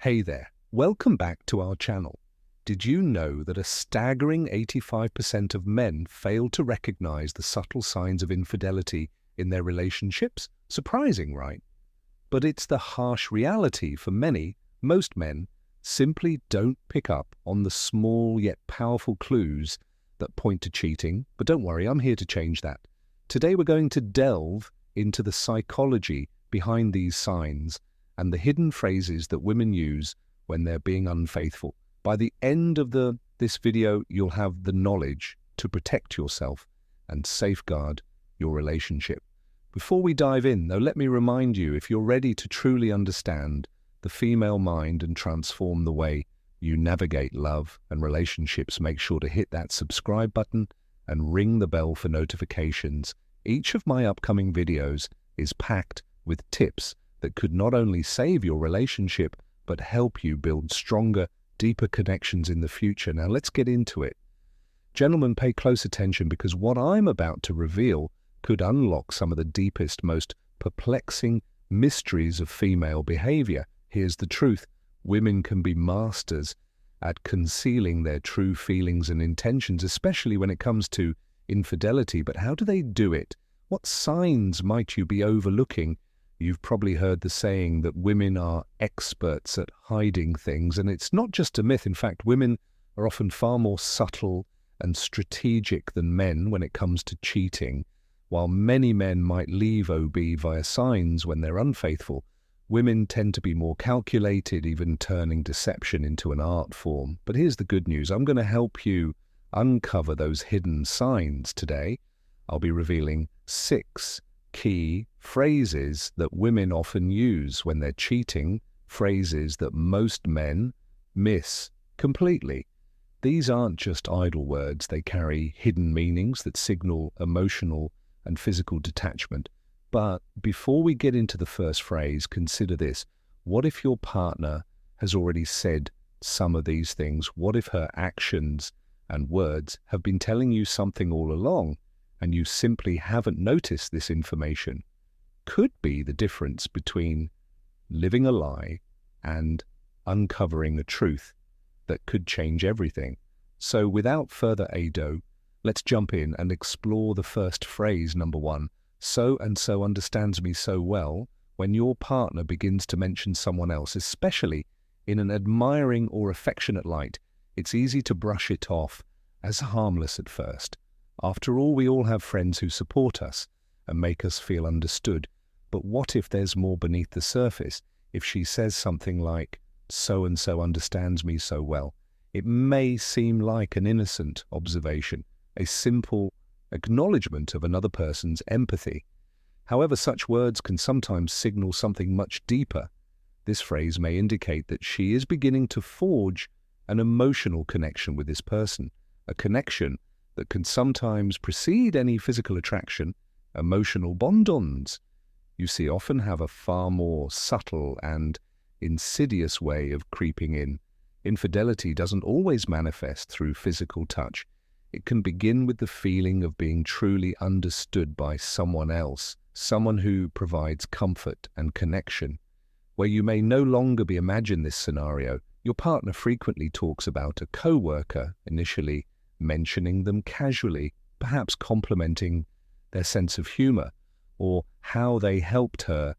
Hey there, welcome back to our channel. Did you know that a staggering 85% of men fail to recognize the subtle signs of infidelity in their relationships? Surprising, right? But it's the harsh reality for many. Most men simply don't pick up on the small yet powerful clues that point to cheating. But don't worry, I'm here to change that. Today we're going to delve into the psychology behind these signs and the hidden phrases that women use when they're being unfaithful. By the end of this video, you'll have the knowledge to protect yourself and safeguard your relationship. Before we dive in, though, let me remind you, if you're ready to truly understand the female mind and transform the way you navigate love and relationships, make sure to hit that subscribe button and ring the bell for notifications. Each of my upcoming videos is packed with tips that could not only save your relationship, but help you build stronger, deeper connections in the future. Now let's get into it. Gentlemen, pay close attention because what I'm about to reveal could unlock some of the deepest, most perplexing mysteries of female behavior. Here's the truth. Women can be masters at concealing their true feelings and intentions, especially when it comes to infidelity. But how do they do it? What signs might you be overlooking? You've probably heard the saying that women are experts at hiding things, and it's not just a myth. In fact, women are often far more subtle and strategic than men when it comes to cheating. While many men might leave OB via signs when they're unfaithful, women tend to be more calculated, even turning deception into an art form. But here's the good news. I'm going to help you uncover those hidden signs today. I'll be revealing 6 key phrases that women often use when they're cheating, phrases that most men miss completely. These aren't just idle words. They carry hidden meanings that signal emotional and physical detachment. But before we get into the first phrase, consider this. What if your partner has already said some of these things? What if her actions and words have been telling you something all along, and you simply haven't noticed this information? Could be the difference between living a lie and uncovering a truth that could change everything. So without further ado, let's jump in and explore the first phrase, number 1. So-and-so understands me so well. When your partner begins to mention someone else, especially in an admiring or affectionate light, it's easy to brush it off as harmless at first. After all, we all have friends who support us and make us feel understood. But what if there's more beneath the surface? If she says something like, so-and-so understands me so well, it may seem like an innocent observation, a simple acknowledgement of another person's empathy. However, such words can sometimes signal something much deeper. This phrase may indicate that she is beginning to forge an emotional connection with this person, a connection that can sometimes precede any physical attraction. Emotional bond-ons, you see, often have a far more subtle and insidious way of creeping in. Infidelity doesn't always manifest through physical touch. It can begin with the feeling of being truly understood by someone else, someone who provides comfort and connection. Where you may no longer imagine this scenario, your partner frequently talks about a co-worker, initially mentioning them casually, perhaps complimenting their sense of humor, or how they helped her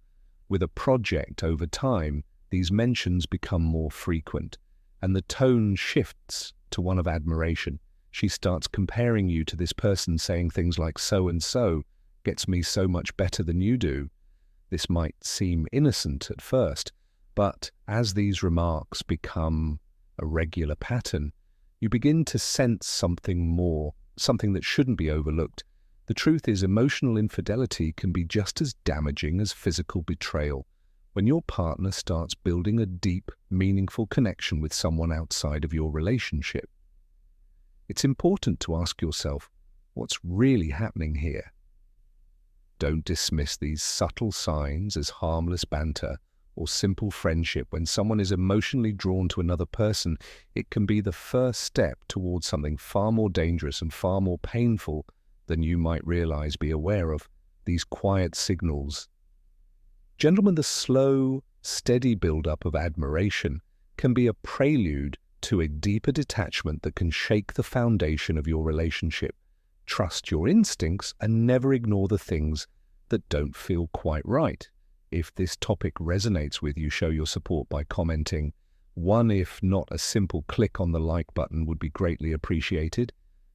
with a project over time. These mentions become more frequent, and the tone shifts to one of admiration. She starts comparing you to this person, saying things like, so-and-so gets me so much better than you do. This might seem innocent at first, but as these remarks become a regular pattern, you begin to sense something more, something that shouldn't be overlooked. The truth is, emotional infidelity can be just as damaging as physical betrayal. When your partner starts building a deep, meaningful connection with someone outside of your relationship, it's important to ask yourself, what's really happening here? Don't dismiss these subtle signs as harmless banter or simple friendship. When someone is emotionally drawn to another person, it can be the first step towards something far more dangerous and far more painful than you might realize. Be aware of these quiet signals. Gentlemen, the slow, steady build-up of admiration can be a prelude to a deeper detachment that can shake the foundation of your relationship. Trust your instincts and never ignore the things that don't feel quite right. If this topic resonates with you, show your support by commenting. One, if not a simple click on the like button, would be greatly appreciated.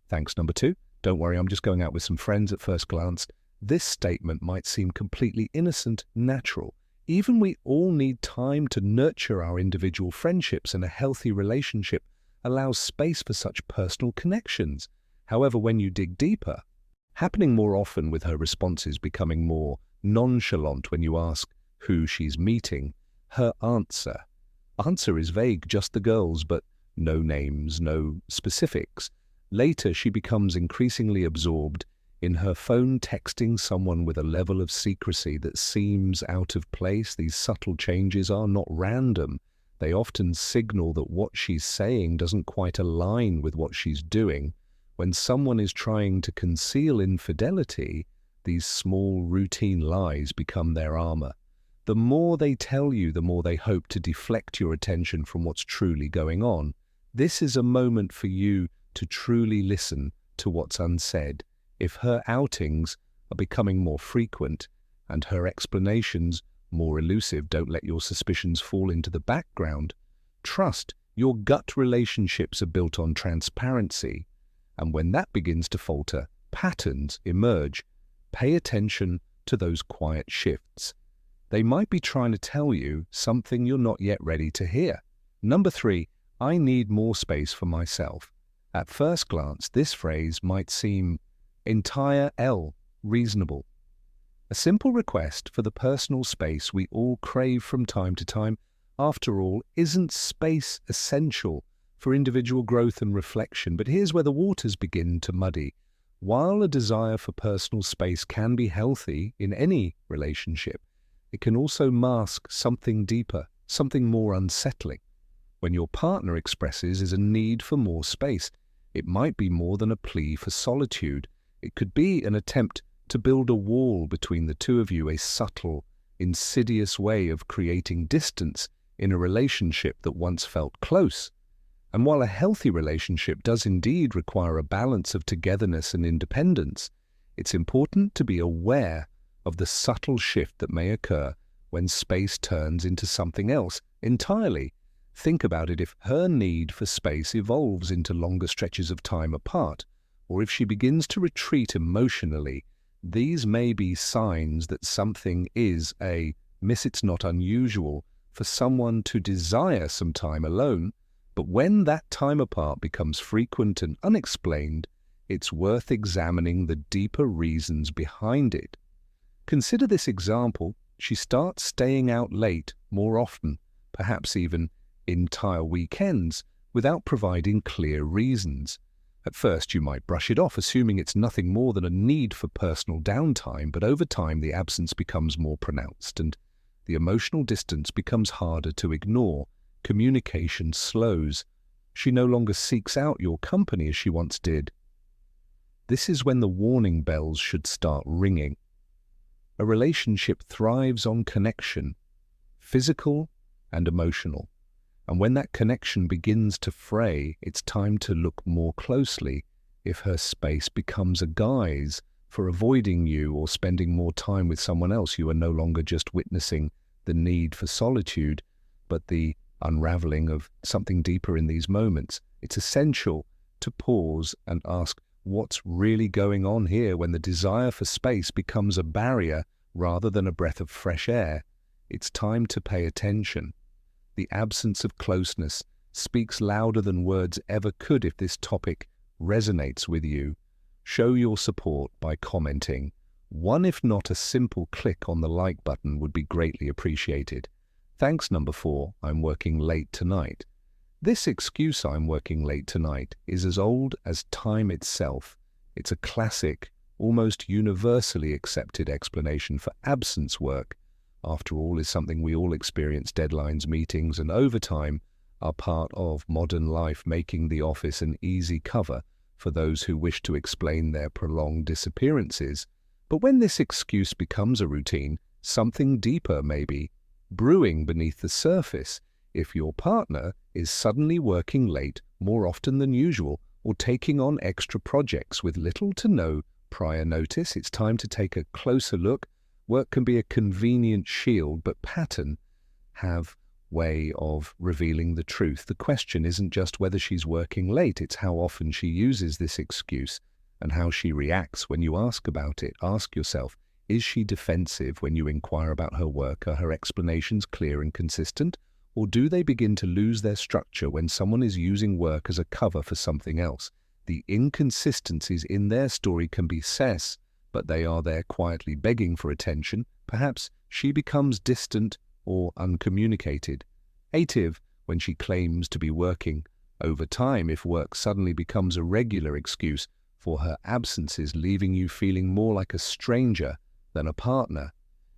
Thanks. Number 2, don't worry, I'm just going out with some friends at first glance. This statement might seem completely innocent, natural. Even we all need time to nurture our individual friendships, and a healthy relationship allows space for such personal connections. However, when you dig deeper, happening more often with her responses becoming more nonchalant when you ask who she's meeting, her answer is vague, just the girls, but no names, no specifics. Later, she becomes increasingly absorbed in her phone, texting someone with a level of secrecy that seems out of place. These subtle changes are not random. They often signal that what she's saying doesn't quite align with what she's doing. When someone is trying to conceal infidelity, these small routine lies become their armor. The more they tell you, the more they hope to deflect your attention from what's truly going on. This is a moment for you to truly listen to what's unsaid. If her outings are becoming more frequent and her explanations more elusive, don't let your suspicions fall into the background. Trust your gut. Relationships are built on transparency, and when that begins to falter, patterns emerge. Pay attention to those quiet shifts. They might be trying to tell you something you're not yet ready to hear. Number 3, I need more space for myself. At first glance, this phrase might seem reasonable. A simple request for the personal space we all crave from time to time. After all, isn't space essential for individual growth and reflection? But here's where the waters begin to muddy. While a desire for personal space can be healthy in any relationship, it can also mask something deeper, something more unsettling. When your partner expresses a need for more space, it might be more than a plea for solitude. It could be an attempt to build a wall between the two of you, a subtle, insidious way of creating distance in a relationship that once felt close. And while a healthy relationship does indeed require a balance of togetherness and independence, it's important to be aware of the subtle shift that may occur when space turns into something else entirely. Think about it. If her need for space evolves into longer stretches of time apart, or if she begins to retreat emotionally, these may be signs that something is amiss. It's not unusual for someone to desire some time alone, but when that time apart becomes frequent and unexplained, it's worth examining the deeper reasons behind it. Consider this example. She starts staying out late more often, perhaps even entire weekends, without providing clear reasons. At first, you might brush it off, assuming it's nothing more than a need for personal downtime, but over time the absence becomes more pronounced and the emotional distance becomes harder to ignore. Communication slows. She no longer seeks out your company as she once did. This is when the warning bells should start ringing. A relationship thrives on connection, physical and emotional. And when that connection begins to fray, it's time to look more closely. If her space becomes a guise for avoiding you or spending more time with someone else, you are no longer just witnessing the need for solitude, but the unraveling of something deeper in these moments. It's essential to pause and ask, what's really going on here? When the desire for space becomes a barrier rather than a breath of fresh air, it's time to pay attention. The absence of closeness speaks louder than words ever could. If this topic resonates with you, show your support by commenting. One, if not a simple click on the like button, would be greatly appreciated. Thanks. Number 4, I'm working late tonight. This excuse, I'm working late tonight, is as old as time itself. It's a classic, almost universally accepted explanation for absence work. After all, is something we all experience. Deadlines, meetings, and overtime are part of modern life, making the office an easy cover for those who wish to explain their prolonged disappearances. But when this excuse becomes a routine, something deeper may be brewing beneath the surface. if your partner is suddenly working late more often than usual or taking on extra projects with little to no prior notice. It's time to take a closer look. Work can be a convenient shield, but pattern have way of revealing the truth. The question isn't just whether she's working late, it's how often she uses this excuse and how she reacts when you ask about it. Ask yourself, is she defensive when you inquire about her work? Are her explanations clear and consistent? Or do they begin to lose their structure when someone is using work as a cover for something else? The inconsistencies in their story can be cess, but they are there quietly begging for attention. Perhaps she becomes distant or uncommunicated. Ative when she claims to be working. Over time, if work suddenly becomes a regular excuse for her absences, leaving you feeling more like a stranger than a partner.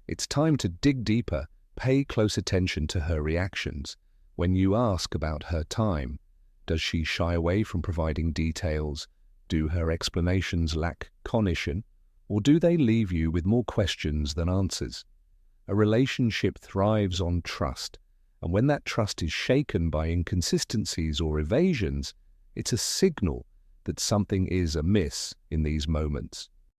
It's time to dig deeper. Pay close attention to her reactions. When you ask about her time, does she shy away from providing details? Do her explanations lack cognition? Or do they leave you with more questions than answers? A relationship thrives on trust, and when that trust is shaken by inconsistencies or evasions, it's a signal that something is amiss in these moments.